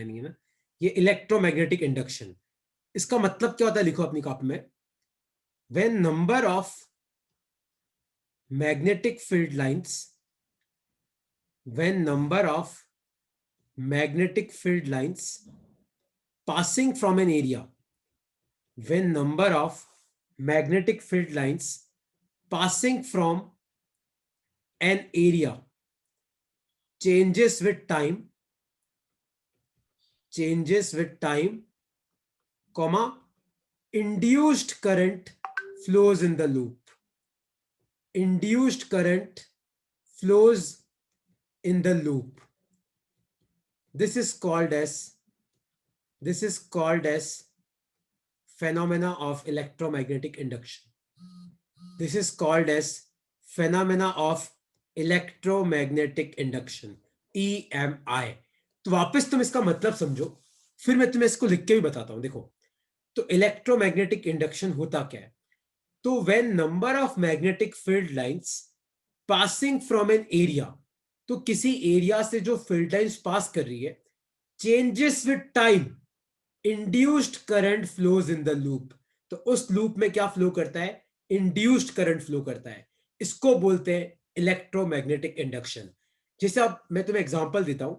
नहीं है ना, ये इलेक्ट्रोमैग्नेटिक इंडक्शन। इसका मतलब क्या होता है, लिखो अपनी कॉपी में, when number of magnetic field lines, when number of magnetic field lines passing from an area, when number of magnetic field lines passing from an area changes with time, comma, induced current flows in the loop, induced current flows in the loop. This is called as phenomena of electromagnetic induction. This is called as phenomena of electromagnetic induction, EMI. तो वापस तुम इसका मतलब समझो, फिर मैं तुम्हें इसको लिख के भी बताता हूं। देखो, तो इलेक्ट्रोमैग्नेटिक इंडक्शन होता क्या है, तो when number of magnetic field lines passing from an area, तो किसी एरिया से जो फील्ड लाइंस पास कर रही है, changes with time, induced current flows in the loop. तो उस लूप में क्या फ्लो करता है, इंड्यूस्ड करंट फ्लो करता है। इसको बोलते हैं इलेक्ट्रोमैग्नेटिक इंडक्शन। जैसे अब मैं तुम्हें एग्जांपल देता हूं,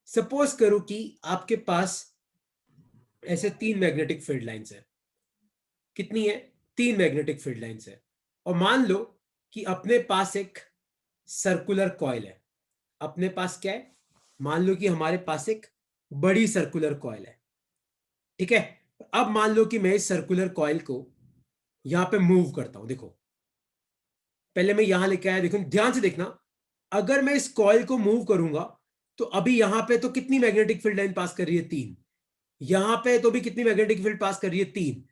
सपोज करो कि आपके पास ऐसे 3 मैग्नेटिक फील्ड लाइंस है। कितनी है, 3 मैग्नेटिक फील्ड लाइंस है। और मान लो कि अपने पास एक सर्कुलर कॉइल है। अपने पास क्या है, मान लो कि हमारे पास एक बड़ी सर्कुलर कॉइल है, ठीक है। अब मान लो कि मैं इस सर्कुलर कॉइल को यहां पे मूव करता हूं। देखो, पहले मैं यहां लेके आया, देखो ध्यान से देखना, अगर मैं इस कॉइल को मूव करूंगा तो अभी यहां पे तो कितनी मैग्नेटिक फील्ड लाइन पास कर रही है, 3। यहां पे तो भी कितनी मैग्नेटिक फील्ड पास कर रही है, 3।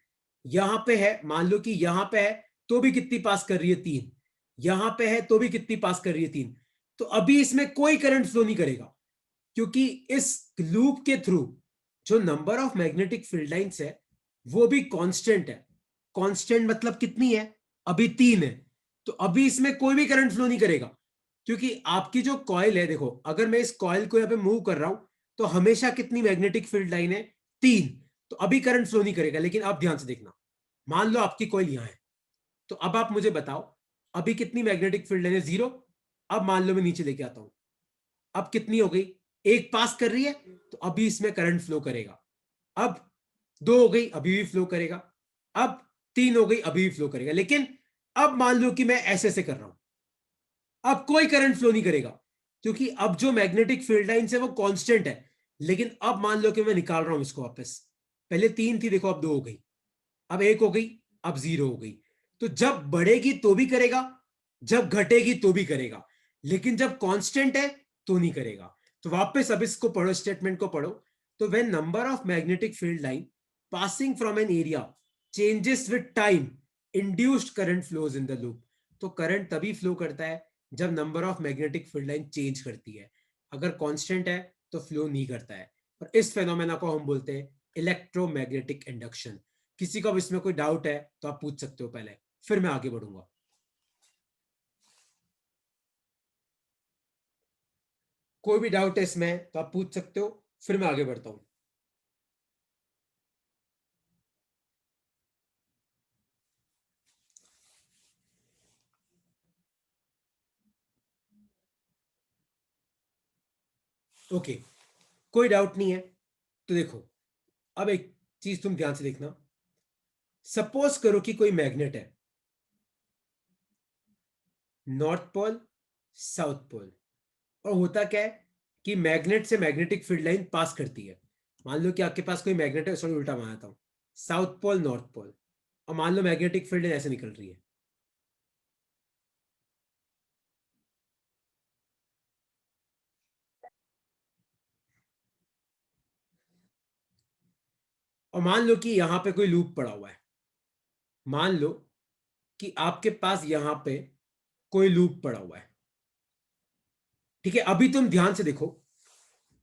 यहां पे है, मान लो कि यहां पे है तो भी कितनी पास कर रही है, 3। यहां पे है तो भी कितनी पास कर रही है, 3। तो अभी इसमें कोई करंट फ्लो नहीं करेगा, क्योंकि इस लूप के थ्रू जो number of magnetic field lines है वो भी कांस्टेंट है। कांस्टेंट मतलब कितनी है, अभी 3 है। तो अभी इसमें कोई भी करंट फ्लो नहीं करेगा, क्योंकि आपकी जो कॉइल है, देखो अगर मैं इस कॉइल को यहां पे मूव कर रहा हूं तो हमेशा कितनी मैग्नेटिक फील्ड लाइन है, 3। तो अभी करंट फ्लो नहीं करेगा। लेकिन अब ध्यान से देखना, मान लो आपकी कॉइल यहां है, तो अब आप मुझे बताओ अभी कितनी मैग्नेटिक फील्ड लाइन है, 0। अब मान लो मैं नीचे लेके आता हूं, अब कितनी हो गई, 1 पास कर रही है, तो अभी इसमें करंट फ्लो करेगा। अब 2 हो गई, अभी भी फ्लो करेगा। अब 3 हो गई, अभी भी फ्लो करेगा। लेकिन अब मान लो कि मैं ऐसे से कर रहा हूं, अब कोई करंट फ्लो नहीं करेगा, क्योंकि अब जो मैग्नेटिक फील्ड लाइंस है वो कांस्टेंट है। लेकिन अब मान लो कि मैं निकाल रहा हूं इसको वापस, पहले 3 थी, देखो अब 2 हो गई, अब 1 हो गई, अब 0 हो गई। तो जब बढ़ेगी तो भी करेगा, जब घटेगी तो भी करेगा, लेकिन जब कांस्टेंट है तो नहीं करेगा। तो वापस अब इसको पढ़ो, स्टेटमेंट को पढ़ो। तो when number of magnetic field line passing from an area changes with time, induced current flows in the loop. तो करंट तभी फ्लो करता है जब number of magnetic field line change करती है। अगर कांस्टेंट है तो फ्लो नहीं करता है। और इस फेनोमेना को हम बोलते हैं इलेक्ट्रोमैग्नेटिक इंडक्शन। किसी को अब इसमें कोई डाउट है तो आप पूछ सकते हो पहले, फिर मैं आगे बढ़ूंगा। कोई भी डाउट है इसमें तो आप पूछ सकते हो, फिर मैं आगे बढ़ता हूं। ओके, कोई डाउट नहीं है तो देखो, अब एक चीज तुम ध्यान से देखना। सपोज करो कि कोई मैग्नेट है, नॉर्थ पोल, साउथ पोल, और होता क्या है कि मैग्नेट से मैग्नेटिक फील्ड लाइन पास करती है। मान लो कि आपके पास कोई मैग्नेट है, सॉरी उल्टा बनाता हूं, साउथ पोल नॉर्थ पोल, और मान लो मैग्नेटिक फील्ड लाइन ऐसे निकल रही है। और मान लो कि यहां पे कोई लूप पड़ा हुआ है, मान लो कि आपके पास यहां पे कोई लूप पड़ा हुआ है, ठीक है। अभी तुम ध्यान से देखो,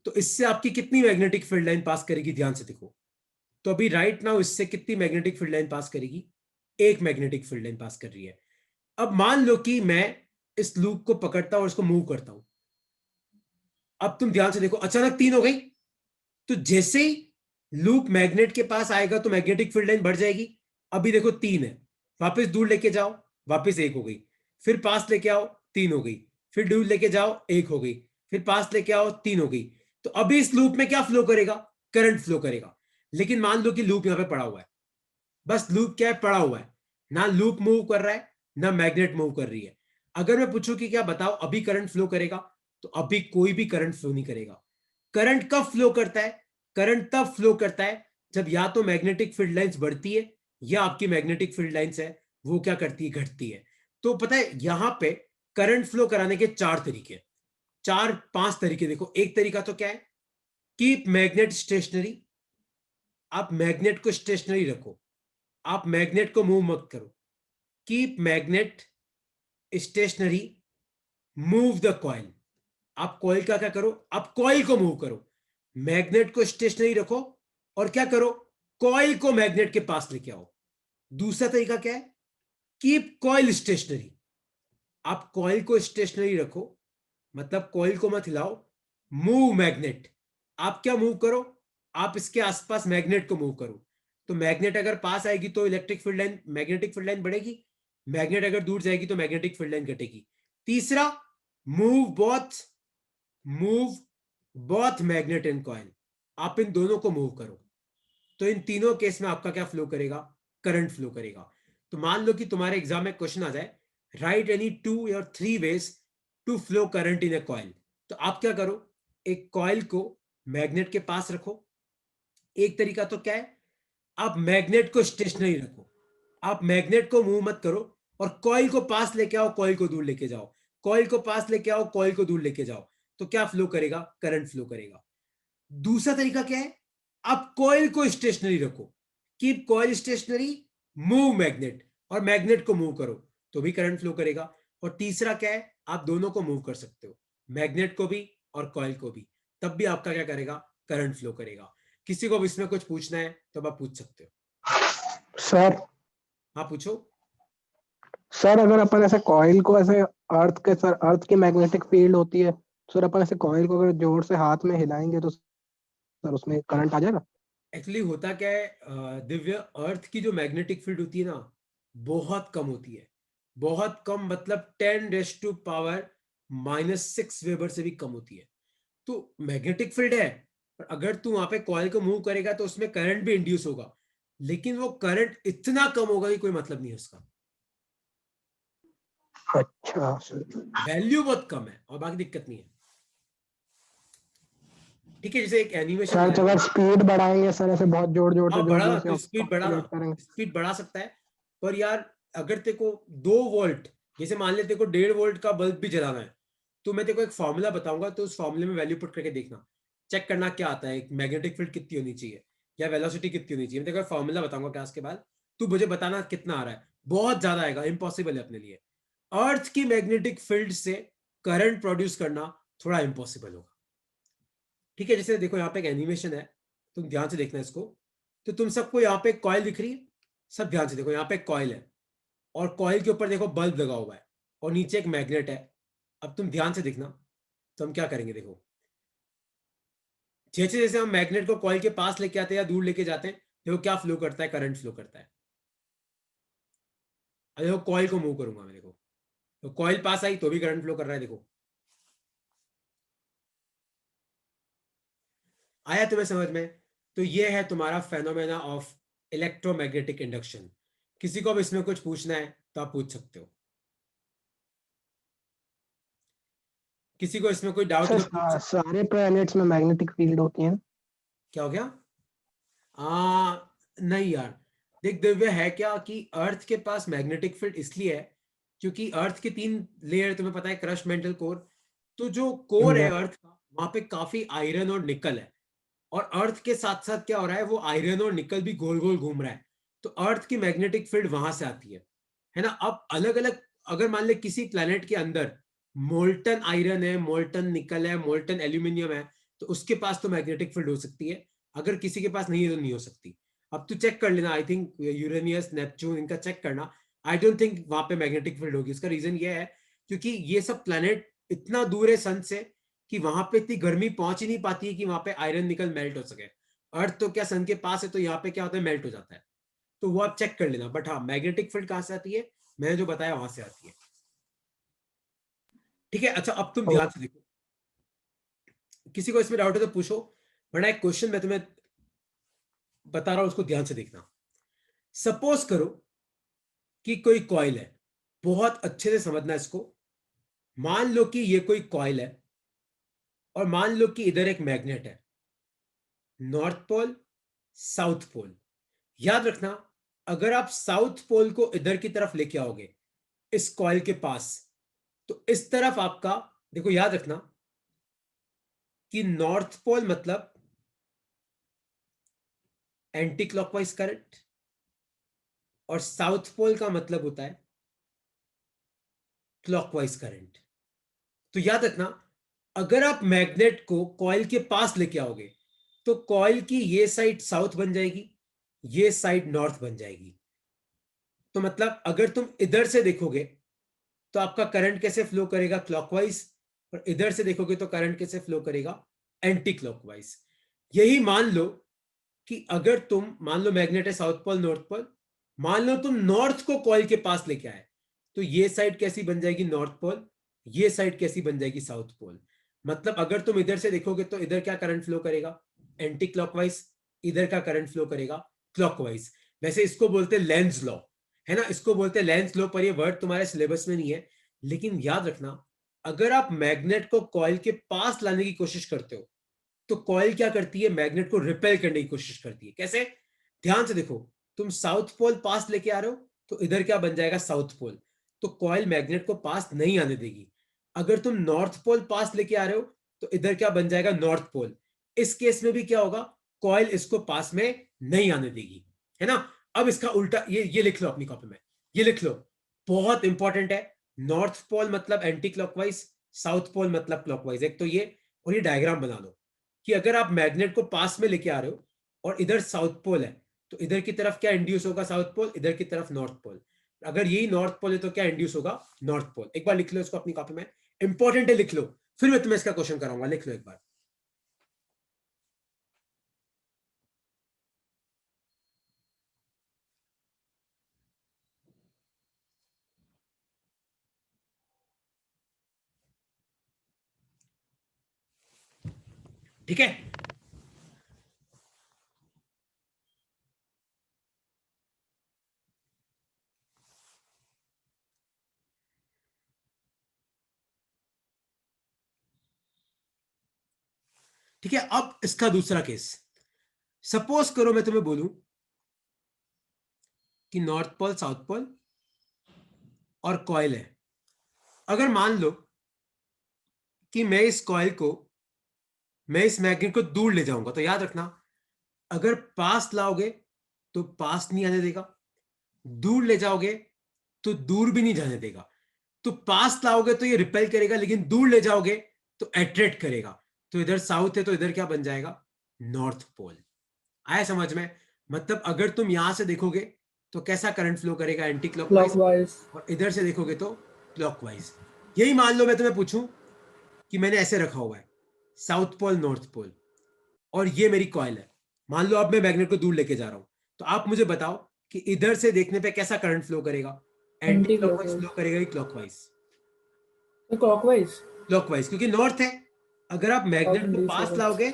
तो इससे आपकी कितनी मैग्नेटिक फील्ड लाइन पास करेगी, ध्यान से देखो। तो अभी राइट नाउ इससे कितनी मैग्नेटिक फील्ड लाइन पास करेगी, एक मैग्नेटिक फील्ड लाइन पास कर रही है। अब मान लो कि मैं इस लूप को पकड़ता हूं और इसको मूव करता हूं। अब तुम ध्यान से देखो, अचानक 3 हो गई, तो जैसे ही लूप मैग्नेट के पास आएगा तो मैग्नेटिक फील्ड लाइन बढ़ जाएगी। अभी देखो 3 है, वापस दूर लेके जाओ, वापस 1 हो गई, फिर पास लेके आओ 3 हो गई, फिर दूर लेके जाओ 1 हो गई, फिर पास लेके आओ 3 हो गई। तो अभी इस लूप में क्या फ्लो करेगा? करंट फ्लो करेगा। लेकिन मान लो कि लूप यहां पे पड़ा हुआ है, बस लूप क्या है, पड़ा हुआ है, ना लूप मूव कर रहा है ना मैग्नेट मूव कर रही है। अगर मैं पूछूं कि क्या बताओ अभी करंट फ्लो करेगा, तो अभी कोई भी करंट फ्लो नहीं करेगा। करंट कब फ्लो करता है? करंट तब फ्लो करता है जब या तो मैग्नेटिक फील्ड लाइंस बढ़ती है या आपकी मैग्नेटिक फील्ड लाइंस है वो क्या करती है, घटती है। तो पता है यहां पे करंट फ्लो कराने के 4 तरीके, 4-5 तरीके। देखो एक तरीका तो क्या है, कीप मैग्नेट स्टेशनरी। आप मैग्नेट को स्टेशनरी रखो, आप मैग्नेट को मूव मत करो। Keep magnet stationary, move the coil. आप कॉइल का क्या करो, आप कॉइल को मूव करो। मैग्नेट को स्टेशनरी रखो और क्या करो, कॉइल को मैग्नेट के पास लेके आओ। दूसरा तरीका क्या है, कीप कॉइल स्टेशनरी। आप कॉइल को स्टेशनरी रखो, मतलब कॉइल को मत हिलाओ। मूव मैग्नेट, आप क्या मूव करो, आप इसके आसपास मैग्नेट को मूव करो। तो मैग्नेट अगर पास आएगी तो electric field line, magnetic field line बढ़ेगी। मैग्नेट अगर दूर जाएगी तो मैग्नेटिक फील्ड लाइन घटेगी। तीसरा, move both, move both magnet and coil. आप इन दोनों को मूव करो। तो इन तीनों केस में आपका क्या फ्लो करेगा, करंट फ्लो करेगा। तो मान लो कि तुम्हारे एग्जाम में क्वेश्चन आ जाए, write any 2 or 3 ways to flow current in a coil. तो आप क्या करो, एक कॉइल को मैग्नेट के पास रखो। एक तरीका तो क्या है, आप मैग्नेट को स्टेशनरी रखो, आप मैग्नेट को मूव मत करो और कॉइल को पास लेके आओ, कॉइल को दूर लेके जाओ, कॉइल को पास लेके आओ, कॉइल को दूर लेके जाओ। तो क्या फ्लो करेगा, करंट फ्लो करेगा। दूसरा तरीका क्या है, आप कॉइल को स्टेशनरी रखो, keep coil stationary, move magnet, और मैग्नेट को मूव करो तो भी करंट फ्लो करेगा। और तीसरा क्या है, आप दोनों को मूव कर सकते हो, मैग्नेट को भी और कॉइल को भी, तब भी आपका क्या करेगा, करंट फ्लो करेगा। किसी को इसमें कुछ पूछना है तो आप पूछ सकते हो। सर हाँ पूछो। सर अगर अपन ऐसे कॉइल को ऐसे अर्थ के सर अर्थ की मैग्नेटिक फील्ड होती है, सर अपन ऐसे कॉइल को अगर जोर से हाथ में हिलाएंगे तो सर उसमें करंट आ जाएगा? एक्चुअली होता क्या है दिव्य, अर्थ की जो मैग्नेटिक फील्ड होती है ना, बहुत कम होती है। बहुत कम मतलब 10⁻⁻⁻6 वेबर से भी कम होती है। तो मैग्नेटिक फील्ड है, पर अगर तू वहां पे कॉइल को मूव करेगा तो उसमें करंट भी इंड्यूस होगा, लेकिन वो करंट इतना कम होगा कि कोई मतलब नहीं है उसका। अच्छा सर। वैल्यू बहुत कम है और बाकी दिक्कत नहीं है। ठीक है, जैसे एक एनिमेशन सर बना तो अगर दिया। स्पीड बढ़ाएंगे सर ऐसे बहुत जोर जोर से हाँ जोर बढ़ा, जोर से तो स्पीड बढ़ा, ऑसिलेट करेंगे? स्पीड बढ़ा सकता है। पर यार अगर तेरे को 2 वोल्ट, जैसे मान ले तेरे को 1.5 वोल्ट का बल्ब भी जलाना है, तो मैं तेरे को एक फॉर्मूला बताऊंगा, तो उस फॉर्मूले में वैल्यू पुट करके देखना, चेक करना क्या आता है, मैग्नेटिक फील्ड कितनी होनी चाहिए या वेलोसिटी कितनी होनी चाहिए। मैं तेरे को फॉर्मूला बताऊंगा क्लास के बाद, तू मुझे बताना कितना आ रहा है। बहुत ज्यादा आएगा, इम्पॉसिबल है अपने लिए। अर्थ की मैग्नेटिक फील्ड से करंट प्रोड्यूस करना थोड़ा इम्पॉसिबल होगा। ठीक है, जैसे देखो यहाँ पे एक एनिमेशन है, तुम ध्यान से देखना इसको। तो तुम सबको यहाँ पे एक कॉइल दिख रही है, सब ध्यान से देखो, यहाँ पे एक कॉइल है और कॉइल के ऊपर देखो बल्ब लगा हुआ है और नीचे एक मैग्नेट है। अब तुम ध्यान से देखना, तो हम क्या करेंगे, देखो जैसे जैसे हम मैग्नेट को कॉइल के पास लेके आते हैं या दूर लेके जाते हैं, देखो क्या फ्लो करता है, करंट फ्लो करता है। अब देखो कॉइल को मूव करूंगा मैं, देखो तो कॉइल पास आई तो भी करंट फ्लो कर रहा है, देखो आया तुम्हें समझ में। तो ये है तुम्हारा फेनोमेना ऑफ इलेक्ट्रोमैग्नेटिक इंडक्शन। किसी को अब इसमें कुछ पूछना है तो आप पूछ सकते हो, किसी को इसमें कोई डाउट सर है तो पूछ सकते हो। सारे प्लैनेट्स में मैग्नेटिक फील्ड होती है? क्या हो गया? नहीं यार, देख दिव्य है क्या कि अर्थ के पास मैग्नेटिक फील्ड इसलिए है क्योंकि अर्थ के 3 लेयर तुम्हें पता है, क्रस्ट मेंटल कोर। तो जो कोर है या अर्थ का, वहां पे काफी आयरन और निकल है, और अर्थ के साथ साथ क्या हो रहा है, वो आयरन और निकल भी गोल गोल घूम रहा है। तो अर्थ की मैग्नेटिक फील्ड वहां से आती है ना। अब अलग अलग, अगर मान ले किसी प्लेनेट के अंदर मोल्टन आयरन है, मोल्टन निकल है, मोल्टन एल्यूमिनियम है, तो उसके पास तो मैग्नेटिक फील्ड हो सकती है। अगर किसी के पास नहीं है तो नहीं हो सकती। अब तू चेक कर लेना, आई थिंक यूरेनियस नेपच्यून इनका चेक करना। आई डोंट थिंक वहां पे मैग्नेटिक फील्ड होगी। इसका रीजन ये है क्योंकि ये सब प्लेनेट इतना दूर है सन से कि वहां पे इतनी गर्मी पहुंच ही नहीं पाती है कि वहां पे आयरन निकल मेल्ट हो सके। अर्थ तो क्या सन के पास है, तो यहाँ पे क्या होता है, मेल्ट हो जाता है। तो वो आप चेक कर लेना। बट हाँ, मैग्नेटिक फील्ड कहां से आती है, मैंने जो बताया वहां से आती है। ठीक है, अच्छा अब तुम ओ, ध्यान से देखो, किसी को इसमें डाउट है तो पूछो, वरना एक क्वेश्चन मैं तुम्हें बता रहा हूं, उसको ध्यान से देखना। सपोज करो कि कोई कॉइल है, बहुत अच्छे से समझना इसको। मान लो कि ये कोई कॉइल है, और मान लो कि इधर एक मैग्नेट है, नॉर्थ पोल, साउथ पोल। याद रखना, अगर आप साउथ पोल को इधर की तरफ लेके आओगे इस कॉइल के पास, तो इस तरफ आपका, देखो याद रखना कि नॉर्थ पोल मतलब एंटी क्लॉकवाइज करंट, और साउथ पोल का मतलब होता है क्लॉकवाइज करंट। तो याद रखना, अगर आप मैग्नेट को कॉइल के पास लेके आओगे तो कॉइल की ये साइड साउथ बन जाएगी, ये साइड नॉर्थ बन जाएगी। तो मतलब अगर तुम इधर से देखोगे तो आपका करंट कैसे फ्लो करेगा, क्लॉकवाइज। और इधर से देखोगे तो करंट कैसे फ्लो करेगा, एंटी क्लॉकवाइज। यही मान लो कि अगर तुम, मान लो मैग्नेट है साउथ पोल नॉर्थ पोल, मान लो तुम नॉर्थ को कॉइल के पास लेके आए, तो ये साइड कैसी बन जाएगी, नॉर्थ पोल। ये साइड कैसी बन जाएगी, साउथ पोल। मतलब अगर तुम इधर से देखोगे तो इधर क्या करंट फ्लो करेगा, एंटी क्लॉकवाइज। इधर का करंट फ्लो करेगा क्लॉकवाइज। वैसे इसको बोलते हैं लेंज लॉ, है ना, इसको बोलते हैं लेंज लॉ, पर ये वर्ड तुम्हारे सिलेबस में नहीं है। लेकिन याद रखना, अगर आप मैग्नेट को कॉइल के पास लाने की कोशिश करते हो तो कॉइल क्या करती है, मैग्नेट को रिपेल करने की कोशिश करती है। कैसे, ध्यान से देखो, तुम साउथ पोल पास लेके आ रहे हो तो इधर क्या बन जाएगा, साउथ पोल। तो कॉइल मैग्नेट को पास नहीं आने देगी। अगर तुम नॉर्थ पोल पास लेके आ रहे हो तो इधर क्या बन जाएगा, नॉर्थ पोल। इस केस में भी क्या होगा, कॉइल इसको पास में नहीं आने देगी, है ना। अब इसका उल्टा, ये लिख लो अपनी कॉपी में, ये लिख लो, बहुत इंपॉर्टेंट है। नॉर्थ पोल मतलब एंटी क्लॉकवाइज, साउथ पोल मतलब क्लॉकवाइज। एक तो ये, और ये डायग्राम बना लो कि अगर आप मैग्नेट को पास में लेके आ रहे हो और इधर साउथ पोल है, तो इधर की तरफ क्या इंड्यूस होगा, साउथ पोल, इधर की तरफ नॉर्थ पोल। अगर यही नॉर्थ पोल है तो क्या इंड्यूस होगा, नॉर्थ पोल। एक बार लिख लो इसको अपनी कॉपी में, इंपॉर्टेंट है, लिख लो, फिर मैं तुम्हें इसका क्वेश्चन कराऊंगा। लिख लो एक बार। ठीक है, ठीक है। अब इसका दूसरा केस, सपोज करो मैं तुम्हें बोलूं कि नॉर्थ पोल, साउथ पोल और कॉइल है। अगर मान लो कि मैं इस कॉइल को, मैं इस मैग्नेट को दूर ले जाऊंगा, तो याद रखना, अगर पास लाओगे तो पास नहीं आने देगा, दूर ले जाओगे तो दूर भी नहीं जाने देगा। तो पास लाओगे तो ये रिपेल करेगा, लेकिन दूर ले जाओगे तो अट्रैक्ट करेगा। तो इधर साउथ है तो इधर क्या बन जाएगा, नॉर्थ पोल। आया समझ में। मतलब अगर तुम यहां से देखोगे तो कैसा करंट फ्लो करेगा, एंटी क्लॉकवाइज। क्लॉकवाइज। और इधर से देखोगे तो क्लॉकवाइज। यही मान लो मैं तुम्हें पूछूं कि मैंने ऐसे रखा हुआ है, साउथ पोल नॉर्थ पोल, और ये मेरी कॉइल है। मान लो अब मैं मैग्नेट को दूर लेके जा रहा हूं, तो आप मुझे बताओ कि इधर से देखने पे कैसा करंट फ्लो करेगा, anti anti clockwise clockwise. Flow करेगा कि क्लॉकवाइज। तो क्लॉकवाइज। क्लॉकवाइज, क्योंकि नॉर्थ है। अगर आप नॉर्थ मैग्नेट को इंड्यूस पास होगा। लाओगे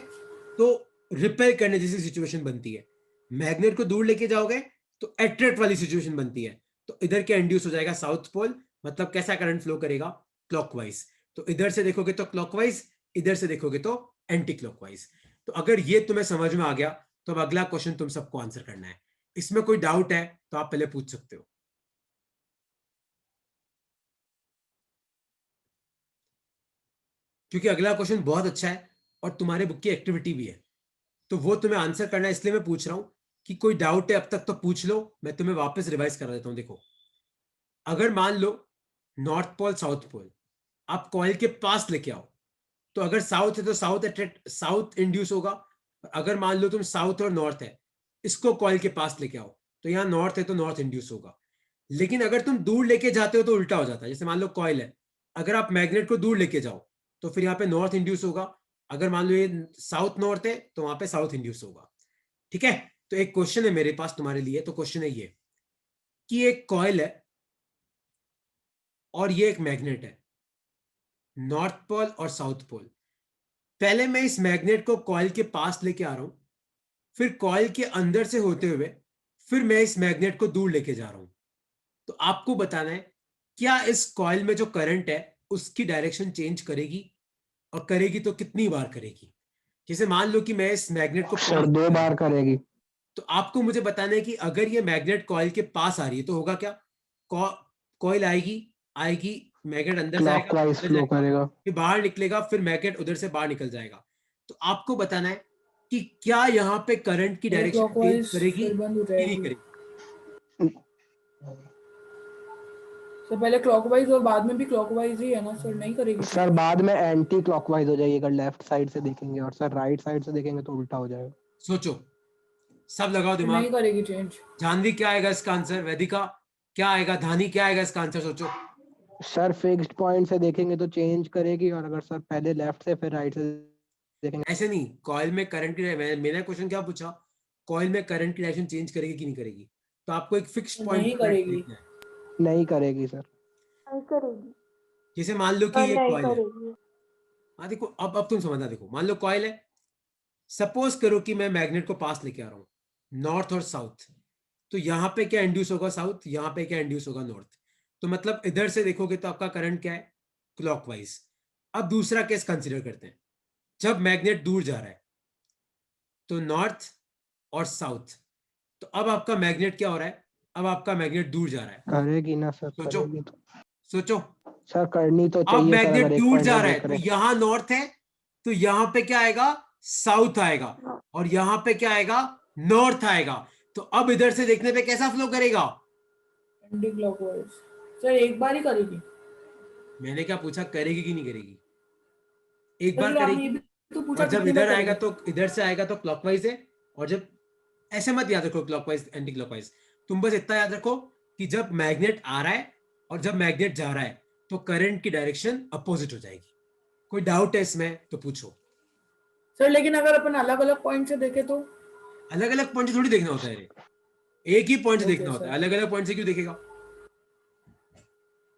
तो रिपेल करने जैसी सिचुएशन बनती है, मैग्नेट को दूर लेके जाओगे तो अट्रैक्ट वाली सिचुएशन बनती है। तो इधर क्या इंड्यूस हो जाएगा, साउथ पोल। मतलब कैसा करंट फ्लो करेगा, क्लॉकवाइज। तो इधर से देखोगे तो क्लॉकवाइज, इधर से देखोगे तो एंटी क्लॉकवाइज। तो अगर ये तुम्हें समझ में आ गया तो अब अगला क्वेश्चन तुम सबको आंसर करना है। इसमें कोई डाउट है तो आप पहले पूछ सकते हो, क्योंकि अगला क्वेश्चन बहुत अच्छा है और तुम्हारे बुक की एक्टिविटी भी है। तो वो तुम्हें आंसर करना है, इसलिए मैं पूछ रहा हूं कि कोई डाउट है अब तक तो पूछ लो, मैं तुम्हें वापस रिवाइज करा देता हूं। देखो, अगर मान लो नॉर्थ पोल साउथ पोल आप कॉइल के पास लेके आओ, तो अगर साउथ है तो साउथ अट्रैक्ट, साउथ इंड्यूस होगा। अगर मान लो तुम साउथ और नॉर्थ है, इसको कॉइल के पास लेके आओ, तो यहां नॉर्थ है तो नॉर्थ इंड्यूस होगा। लेकिन अगर तुम दूर लेके जाते हो तो उल्टा हो जाता है। जैसे मान लो कॉइल है, अगर आप मैग्नेट को दूर लेके जाओ तो फिर यहाँ पे नॉर्थ इंड्यूस होगा। अगर मान लो ये साउथ नॉर्थ है तो वहां पे साउथ इंड्यूस होगा। ठीक है, तो एक क्वेश्चन है मेरे पास तुम्हारे लिए। तो क्वेश्चन है ये कि एक कॉइल है और ये एक मैग्नेट है, नॉर्थ पोल और साउथ पोल। पहले मैं इस मैग्नेट को कॉइल के पास लेके आ रहा हूं, फिर कॉइल के अंदर से होते हुए फिर मैं इस मैग्नेट को दूर लेके जा रहा हूं। तो आपको बताना है क्या इस कॉइल में जो करंट है उसकी डायरेक्शन चेंज करेगी, और करेगी तो कितनी बार करेगी। जैसे मान लो कि मैं इस मैग्नेट को सर 2 बार करेगी। तो आपको मुझे बताना है कि अगर ये मैग्नेट कॉइल के पास आ रही है तो होगा क्या। कॉइल आएगी आएगी, मैग्नेट अंदर जाएगा, क्लॉकवाइज अंदर फ्लो जाएगा, करेगा। फिर बाहर निकलेगा, फिर मैग्नेट उधर से बाहर निकल जाएगा। तो आपको बताना है कि क्या यहाँ पे करंट की पहले डायरेक्शन चेंज क्लॉकवाइज करेगी फिर बंद हो कि नहीं जाएगी। करेगी। सर पहले क्लॉकवाइज और बाद में भी क्लॉकवाइज ही है ना सर, नहीं करेगी सर change? बाद में एंटी क्लॉकवाइज हो जाएगी अगर लेफ्ट साइड से देखेंगे, और सर राइट साइड से देखेंगे तो उल्टा हो जाएगा। सोचो, सब लगाओ फिर दिमाग। नहीं करेगी चेंज। जानवी क्या आएगा इसका आंसर, वैदिका क्या आएगा, धानी क्या आएगा इसका आंसर, सोचो। सर फिक्स्ड पॉइंट से देखेंगे तो चेंज करेगी, और अगर सर पहले लेफ्ट से फिर राइट से देखेंगे। ऐसे नहीं, कॉइल में करंट की मैंने क्वेश्चन क्या पूछा, कॉइल में करंट की डायरेक्शन चेंज करेगी कि नहीं करेगी। तो आपको एक फिक्स तो पॉइंट नहीं पर करेगी। देखना है। नहीं करेगी सर। नहीं करेगी। जैसे मान लो कि ये नहीं कॉइल है। करेगी। हाँ देखो, अब तुम समझना। देखो मान लो कॉइल है, सपोज करो कि मैं मैग्नेट को पास लेके आ रहा हूँ, नॉर्थ और साउथ। तो यहाँ पे क्या इंड्यूस होगा, साउथ, यहाँ पे क्या इंड्यूस होगा, नॉर्थ। तो मतलब इधर से देखोगे तो आपका करंट क्या है, क्लॉकवाइज। अब दूसरा केस कंसिडर करते हैं, जब मैग्नेट दूर जा रहा है तो नॉर्थ और साउथ। तो अब आपका मैग्नेट क्या हो रहा है, अब आपका मैग्नेट दूर जा रहा है। करेगी ना सर, सोचो करेगी तो। सोचो, सर करनी तो अब चाहिए सर, मैग्नेट अगर एक दूर पॉइंट जा से रहा है देख तो रहे हैं। यहां नॉर्थ है, तो यहां पे क्या आएगा, साउथ आएगा, और यहां पे क्या आएगा, नॉर्थ आएगा। तो अब इधर से देखने पे कैसा फ्लो करेगा। Anti clockwise. सर एक बार ही करेगी। मैंने क्या पूछा, करेगी कि नहीं करेगी। एक सर बार फिर आपने ये करेगी, भी तो पूछा और जब कितनी बार इधर आएगा करेगी। तो इधर से आएगा तो क्लॉकवाइज है, और जब ऐसे मत याद रखो क्लॉकवाइज एंटी क्लॉकवाइज। तुम बस इतना याद रखो कि जब मैग्नेट आ रहा है और जब मैग्नेट जा रहा है तो करंट की डायरेक्शन अपोजिट हो जाएगी। कोई डाउट है इसमें तो पूछो। सर लेकिन अगर अपन अलग अलग पॉइंट से देखे तो। अलग अलग पॉइंट थोड़ी देखना होता है रे, एक ही पॉइंट देखना ओके होता है, सर। अलग अलग पॉइंट से क्यों देखेगा।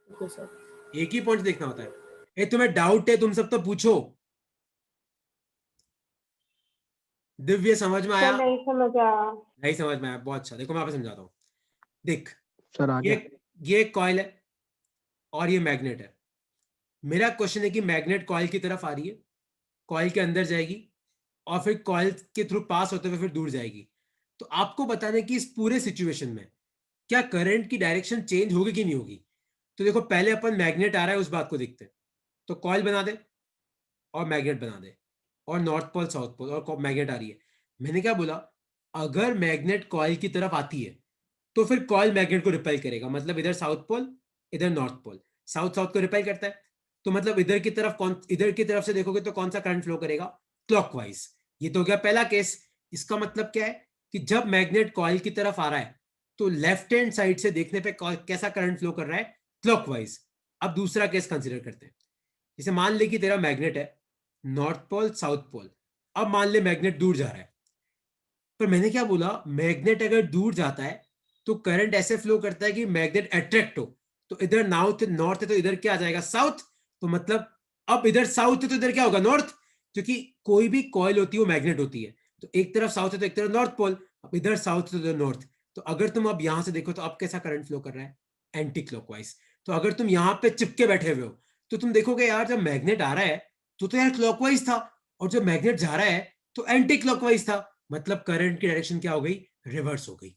Okay sir. एक ही पॉइंट देखना होता है। ए तुम्हें डाउट है तुम सब तो पूछो। दिव्य समझ में आया, सर नहीं समझ आया। नहीं समझ में आया, बहुत अच्छा। देखो मैं आपको समझाता हूँ। देख, सर आगे। ये कॉइल है और ये मैग्नेट है। मेरा क्वेश्चन है कि मैग्नेट कॉइल की तरफ आ रही है, कॉइल के अंदर जाएगी, और फिर कॉइल के थ्रू पास होते हुए फिर दूर जाएगी। तो आपको बताना है कि इस पूरे सिचुएशन में क्या करंट की डायरेक्शन चेंज होगी कि नहीं होगी। तो देखो पहले अपन मैग्नेट आ रहा है उस बात को देखते हैं। तो कॉइल बना दे और मैग्नेट बना दे, और नॉर्थ पोल साउथ पोल, और मैग्नेट आ रही है। मैंने क्या बोला, अगर मैग्नेट कॉइल की तरफ आती है तो फिर कॉइल मैग्नेट को रिपेल करेगा। मतलब इधर साउथ पोल इधर नॉर्थ पोल, साउथ साउथ को रिपेल करता है। तो मतलब इधर की तरफ से देखोगे तो कौन सा करंट फ्लो करेगा, क्लॉकवाइज। ये तो हो गया पहला केस। इसका मतलब क्या है कि जब मैग्नेट कॉइल की तरफ आ रहा है तो लेफ्ट हैंड साइड से देखने पे कैसा करंट फ्लो कर रहा है, क्लॉकवाइज। अब दूसरा केस कंसिडर करते हैं। जैसे मान ले कि तेरा मैग्नेट है नॉर्थ पोल साउथ पोल। अब मान ले मैग्नेट दूर जा रहा है, पर मैंने क्या बोला, मैग्नेट अगर दूर जाता है तो करंट ऐसे फ्लो करता है कि मैग्नेट अट्रैक्ट हो। तो इधर नॉर्थ नॉर्थ है तो इधर क्या आ जाएगा, साउथ। तो मतलब अब इधर साउथ है तो इधर क्या होगा, नॉर्थ। क्योंकि कोई भी कॉइल होती है वो मैग्नेट होती है। तो एक तरफ साउथ है तो एक तरफ नॉर्थ पोल। अब इधर साउथ है तो इधर नॉर्थ। तो अगर तुम अब यहां से देखो तो अब कैसा करंट फ्लो कर रहा है, एंटी क्लॉकवाइज। तो अगर तुम यहां पे चिपके बैठे हुए हो तो तुम देखोगे यार जब मैग्नेट आ रहा है तो यार क्लॉकवाइज था, और जब मैग्नेट जा रहा है तो एंटी क्लॉकवाइज था। मतलब करंट की डायरेक्शन क्या हो गई, रिवर्स हो गई।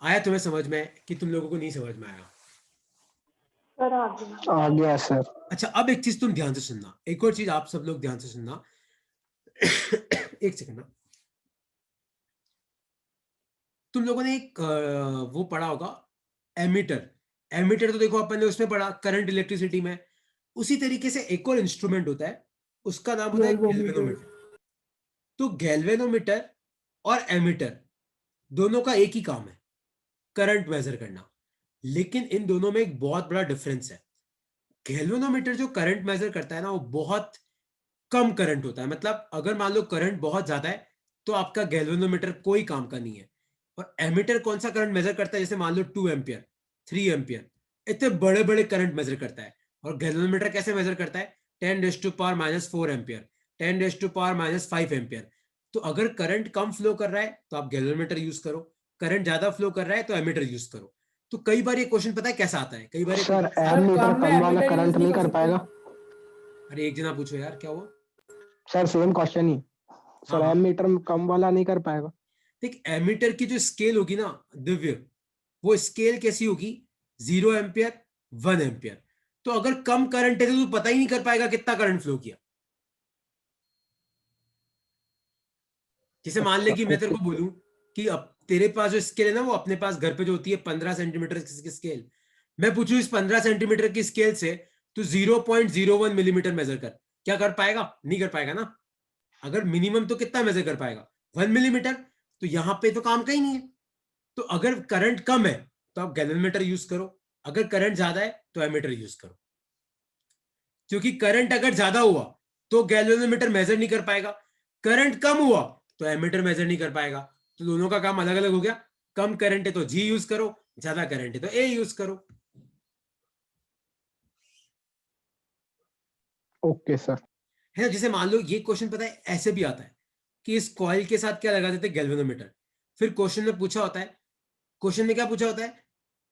आया तुम्हें समझ में कि तुम लोगों को नहीं समझ में आया। सर आ गया। आ गया सर। अच्छा अब एक चीज तुम ध्यान से सुनना, एक और चीज आप सब लोग ध्यान से सुनना। एक सेकंड ना, तुम लोगों ने एक वो पढ़ा होगा, एमीटर। एमीटर तो देखो अपन ने उसमें पढ़ा करंट इलेक्ट्रिसिटी में। उसी तरीके से एक और इंस्ट्रूमेंट होता है, उसका नाम होता है गैल्वेनोमीटर। गैल्वेनोमीटर। तो गैल्वेनोमीटर और एमीटर दोनों का एक ही काम है, करंट मेजर करना। लेकिन इन दोनों में एक बहुत बड़ा डिफरेंस है। गैल्वेनोमीटर जो करंट मेजर करता है ना, वो बहुत कम करंट होता है। मतलब अगर मान लो करंट बहुत ज्यादा है तो आपका गैल्वेनोमीटर कोई काम का नहीं है। और एमीटर कौन सा करंट मेजर करता है, जैसे मान लो 2 एम्पियर, 3 एम्पियर, इतने बड़े बड़े करंट मेजर करता है। और गैल्वेनोमीटर कैसे मेजर करता है, 10⁻⁻4 एम्पियर, 10⁻⁻5 एम्पियर। तो अगर करंट कम फ्लो कर रहा है तो आप गैल्वेनोमीटर यूज करो, करंट ज्यादा फ्लो कर रहा है तो एमीटर यूज करो। तो कई बार ये क्वेश्चन पता है कैसा आता है, कई बार ये सर सर एमीटर कम में कम वाला एमीटर यूज करंट नहीं नहीं कर कर सकते। पाएगा? अरे एक जना पूछो यार, क्या हुआ? सर सेम क्वेश्चन ही। हाँ सर हाँ, एमीटर कम वाला नहीं कर पाएगा? देख एमीटर की जो स्केल होगी ना दिव्य, वो स्केल कैसी होगी, 0 एम्पियर, 1 एम्पियर। तो अगर कम करंट है तो तू पता ही नहीं कर पाएगा कितना करंट फ्लो किया। जैसे मान ले अच्छा कि मैं तेरे ओके। को बोलूं कि अब तेरे पास जो स्केल है ना, वो अपने पास घर पे जो होती है 15 सेंटीमीटर की स्केल, मैं पूछूं इस 15 सेंटीमीटर की स्केल से तू 0.01 मिलीमीटर मेजर कर, क्या कर पाएगा? नहीं कर पाएगा ना। अगर मिनिमम तो कितना मेजर कर पाएगा, 1 मिलीमीटर। तो यहां पे तो काम का ही नहीं है। तो अगर करंट कम है तो आप गैल्वेनोमीटर यूज करो, अगर करंट ज्यादा है तो एमीटर यूज करो। क्योंकि करंट अगर ज्यादा हुआ तो गैल्वेनोमीटर मेजर नहीं कर पाएगा, करंट कम हुआ तो एमीटर मेजर नहीं कर पाएगा। तो दोनों का काम अलग अलग हो गया। कम करंट है तो जी यूज करो, ज्यादा करंट है तो ए यूज करो। Okay sir. है ना? जैसे मान लो ये क्वेश्चन पता है ऐसे भी आता है कि इस कॉइल के साथ क्या लगा देते, गैल्वेनोमीटर। फिर क्वेश्चन में पूछा होता है, क्वेश्चन में क्या पूछा होता है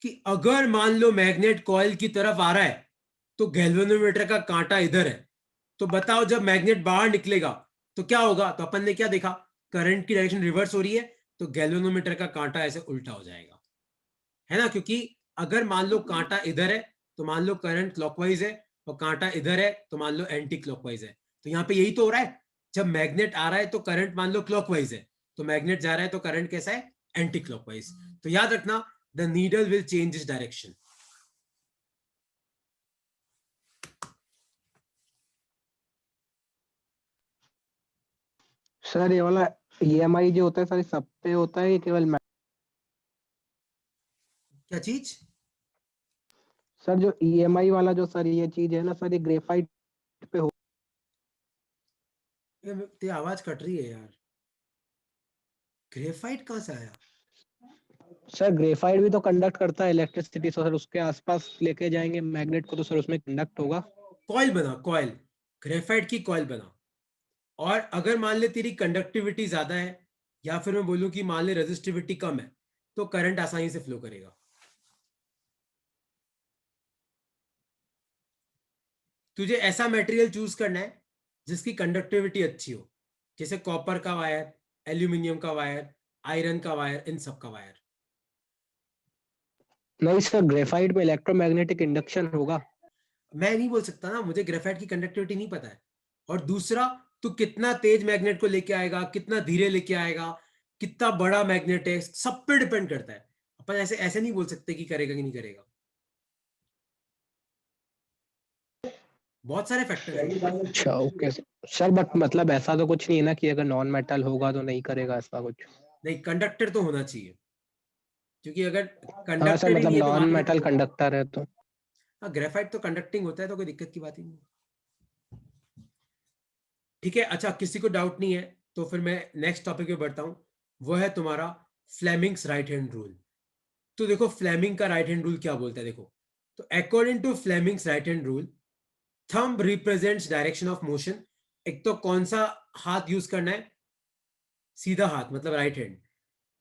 कि अगर मान लो मैग्नेट कॉइल की तरफ आ रहा है तो गैल्वेनोमीटर का कांटा इधर है, तो बताओ जब मैग्नेट बाहर निकलेगा तो क्या होगा? तो अपन ने क्या देखा, करंट की डायरेक्शन रिवर्स हो रही है, तो गैल्वेनोमीटर का कांटा ऐसे उल्टा हो जाएगा। है ना? क्योंकि अगर मान लो कांटा इधर है तो मान लो करंट क्लॉकवाइज है, और कांटा इधर है तो मान लो एंटी क्लॉकवाइज है। तो यहाँ पे यही तो हो रहा है, जब मैग्नेट आ रहा है तो करंट मान लो क्लॉकवाइज है, तो मैग्नेट जा रहा है तो करंट कैसा है, एंटी क्लॉकवाइज। तो याद रखना, the needle will change its direction. Sir ये वाला ईएमआई जो होता है सर, ये सब पे होता है, ये केवल क्या चीज? सर जो ईएमआई वाला जो सर ये चीज है ना सर, ये ग्रेफाइट पे हो? तेरी आवाज कट रही है यार, ग्रेफाइट कहाँ से आया? सर ग्रेफाइट भी तो कंडक्ट करता है इलेक्ट्रिसिटी, सर उसके आसपास लेके जाएंगे मैग्नेट को तो सर उसमें कंडक्ट होगा। कॉइल बना, कॉइल, ग्रेफाइट की कॉइल बना। और अगर मान ले तेरी कंडक्टिविटी ज्यादा है, या फिर मैं बोलूं कि मान ले रेजिस्टिविटी कम है, तो करंट आसानी से फ्लो करेगा। तुझे ऐसा मटेरियल चूज करना है जिसकी कंडक्टिविटी अच्छी हो, जैसे कॉपर का वायर, एल्यूमिनियम का वायर, आयरन का वायर, इन सब का वायर। नहीं सर, ग्रेफाइट में इलेक्ट्रोमैग्नेटिक इंडक्शन होगा। मैं नहीं बोल सकता ना, मुझे ग्रेफाइट की कंडक्टिविटी नहीं पता है। और दूसरा, तू कितना तेज मैग्नेट को लेके आएगा, कितना धीरे लेके आएगा, कितना बड़ा मैग्नेट है, सब पे डिपेंड करता है। अपन ऐसे ऐसे नहीं बोल सकते कि करेगा कि नहीं करेगा, बहुत सारे फैक्टर्स होते हैं। अच्छा ओके सर, बट मतलब ऐसा तो कुछ नहीं है ना कि अगर नॉन मेटल होगा तो नहीं करेगा ऐसा कुछ? नहीं, कंडक्टर तो होना चाहिए, क्योंकि अगर हाँ सर, कंडक्टर ही मतलब नहीं है तो नॉन मान लो, मेटल कंडक्टर है तो। हाँ ग्रेफाइट तो कंडक्टिंग होता है तो कोई दिक्कत की बात ही नहीं। ठीक है, अच्छा किसी को डाउट नहीं है तो फिर मैं नेक्स्ट टॉपिक पे बढ़ता हूं। वो है तुम्हारा फ्लेमिंग्स राइट हैंड रूल। तो देखो फ्लेमिंग का राइट हैंड रूल क्या बोलता है, देखो। तो according to Fleming's right hand rule, thumb represents direction of motion. एक तो कौन सा हाथ यूज करना है, सीधा हाथ मतलब right hand.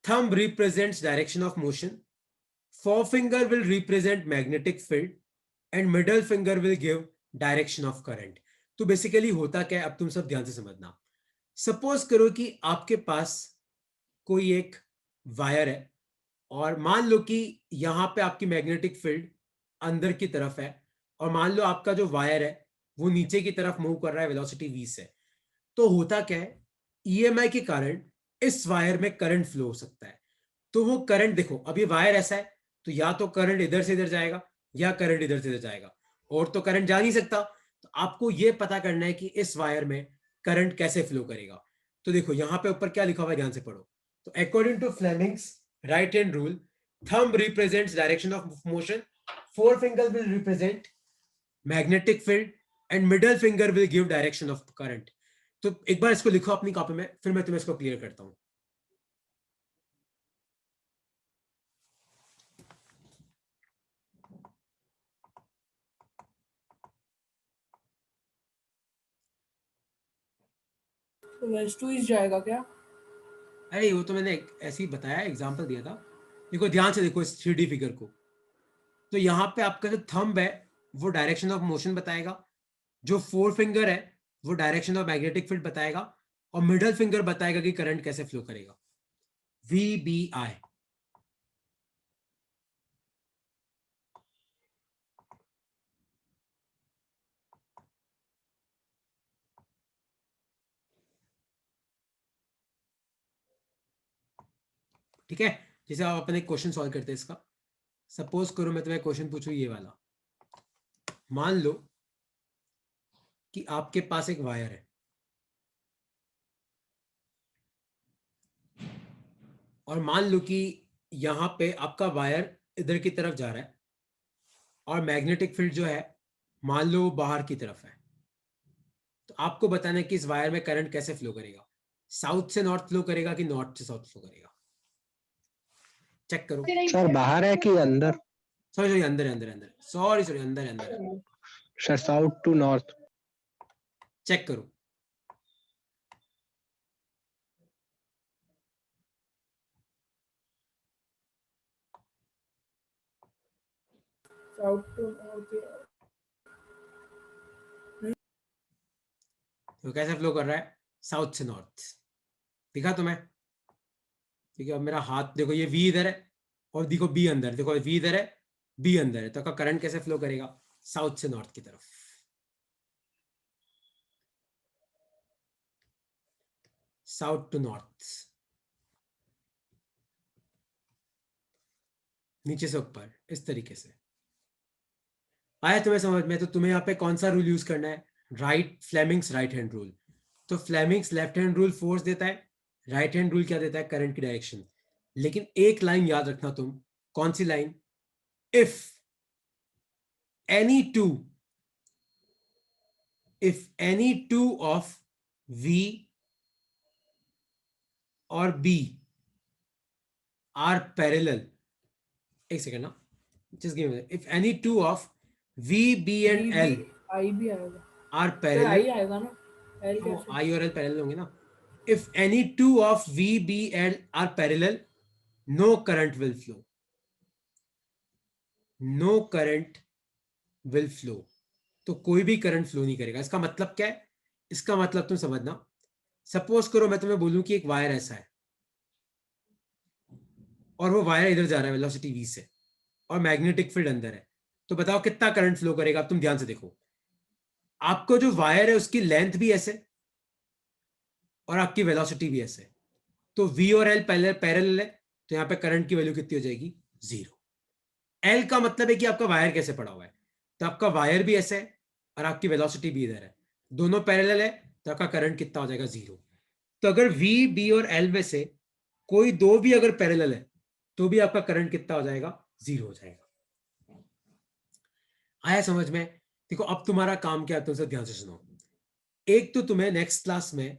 Thumb represents direction of motion, forefinger will represent magnetic field and middle finger will give direction of current। तो बेसिकली होता क्या है, अब तुम सब ध्यान से समझना। सपोज करो कि आपके पास कोई एक वायर है, और मान लो कि यहां पे आपकी मैग्नेटिक फील्ड अंदर की तरफ है, और मान लो आपका जो वायर है वो नीचे की तरफ मूव कर रहा है वेलोसिटी v से। तो होता क्या है, ईएमआई के कारण इस वायर में करंट फ्लो हो सकता है। तो वो करंट देखो, अभी वायर ऐसा है, तो या तो करंट इधर से इधर जाएगा या करंट इधर से इधर जाएगा, और तो करंट जा नहीं सकता। तो आपको ये पता करना है कि इस वायर में करंट कैसे फ्लो करेगा। तो देखो यहां पे ऊपर क्या लिखा हुआ है, ध्यान से पढ़ो। तो according to Fleming's right hand rule, thumb represents direction of motion, forefinger will represent magnetic field, and middle finger will give direction of current. तो एक बार इसको लिखो अपनी कॉपी में, फिर मैं तुम्हें इसको क्लियर करता हूं. तो वेज टू इस जाएगा क्या? अरे वो तो मैंने ऐसे ही बताया, एग्जांपल दिया था. देखो ध्यान से देखो इस 3D फिगर को. तो यहाँ पे आपका जो थंब है वो डायरेक्शन ऑफ मोशन बताएगा, जो फोर फिंगर है वो डायरेक्शन ऑफ मैग्नेटिक फील्ड बताएगा, और मिडल फिंगर बताएगा कि करंट कैसे फ्लो करेगा. VBI. ठीक है. जैसे आप अपने क्वेश्चन सॉल्व करते हैं इसका, सपोज करो मैं तुम्हें क्वेश्चन पूछूं ये वाला. मान लो कि आपके पास एक वायर है और मान लो कि यहां पे आपका वायर इधर की तरफ जा रहा है और मैग्नेटिक फील्ड जो है मान लो बाहर की तरफ है. तो आपको बताना है कि इस वायर में करंट कैसे फ्लो करेगा. साउथ से नॉर्थ फ्लो करेगा कि नॉर्थ से साउथ फ्लो करेगा. चेक करो. सर बाहर है कि अंदर? सॉरी अंदर है, अंदर अंदर. सॉरी अंदर अंदर है. Sir south to north. Check करो. South to north. तो कैसे फ्लो कर रहा है? साउथ से नॉर्थ. दिखा तुम्हें? ठीक है. अब मेरा हाथ देखो, ये V इधर है और देखो B अंदर. देखो V इधर है, B अंदर है. तो आपका करंट कैसे फ्लो करेगा? साउथ से नॉर्थ की तरफ. साउथ टू नॉर्थ, नीचे से ऊपर, इस तरीके से. आया तुम्हें समझ में? तो तुम्हें यहाँ पे कौन सा रूल यूज करना है? Fleming's right hand rule. तो Fleming's left hand rule force देता है, राइट हैंड रूल क्या देता है? करंट की डायरेक्शन. लेकिन एक लाइन याद रखना तुम. कौन सी line? If any two of V और B आर पैरेलल. एक सेकेंड ना, just give me. If any two of V, B and L I भी आएगा. Are sir parallel. आई आएगा ना? एल कैसे? I और L पैरेलल होंगे ना. If any two of V, B and are parallel, no current will flow. No current will flow. तो कोई भी करंट फ्लो नहीं करेगा. इसका मतलब क्या है? इसका मतलब तुम समझना. सपोज करो मैं तुम्हें बोलूं कि एक वायर ऐसा है और वो वायर इधर जा रहा है वेलोसिटी V से और मैग्नेटिक फील्ड अंदर है. तो बताओ कितना करंट फ्लो करेगा? अब तुम ध्यान से देखो. आपको जो वायर है उसकी लेंथ भी ऐसे और आपकी वेलोसिटी भी ऐसे. तो V और L पैरेलल है, तो यहां पे करंट की वैल्यू कितनी हो जाएगी? 0. L का मतलब है कि आपका वायर कैसे पड़ा हुआ है. तो आपका वायर भी ऐसे है और आपकी वेलोसिटी भी इधर है, दोनों पैरेलल है, तो आपका करंट कितना हो जाएगा? 0. तो अगर V, B और L में से कोई दो भी अगर पैरेलल है तो भी आपका करंट कितना हो जाएगा? 0 हो जाएगा. आया समझ में? देखो अब तुम्हारा काम क्या है, तुम सब ध्यान से सुनो. एक तो तुम्हें नेक्स्ट क्लास में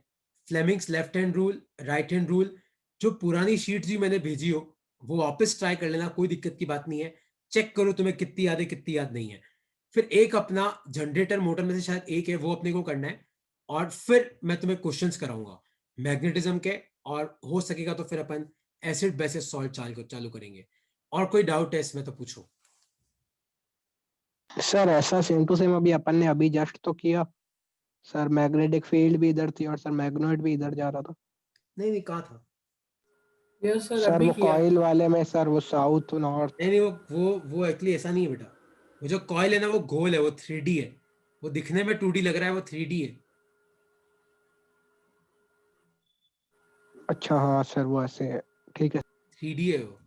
Fleming's left hand rule, right hand rule, जो पुरानी शीट जी मैंने भेजी हो वो वापस ट्राई कर लेना, कोई दिक्कत की बात नहीं है. चेक करो तुम्हें कितनी याद है कितनी याद नहीं है. फिर एक अपना जनरेटर मोटर में से शायद एक है वो अपने को करना है, और फिर मैं तुम्हें क्वेश्चंस कराऊंगा मैग्नेटिज्म के, और हो सकेगा तो फिर अपन एसिड बेसिस सॉल्ट चालू करेंगे. और कोई डाउट है इसमें तो पूछो. सर ऐसा सेम टू सेम अभी अपन ने अभी जस्ट तो किया. सर मैग्नेटिक फील्ड भी इधर थी और सर मैग्नेट भी इधर जा रहा था. नहीं नहीं, कहा था. यस सर सर अभी वो किया. कॉइल वाले में सर वो साउथ नॉर्थ. नहीं नहीं, वो एक्चुअली ऐसा नहीं है बेटा. वो जो कॉइल है ना वो गोल है, वो 3D है. वो दिखने में 2D लग रहा है, वो 3D है. अच्छा हाँ सर वो ऐसे है. ठीक है. 3D है वो.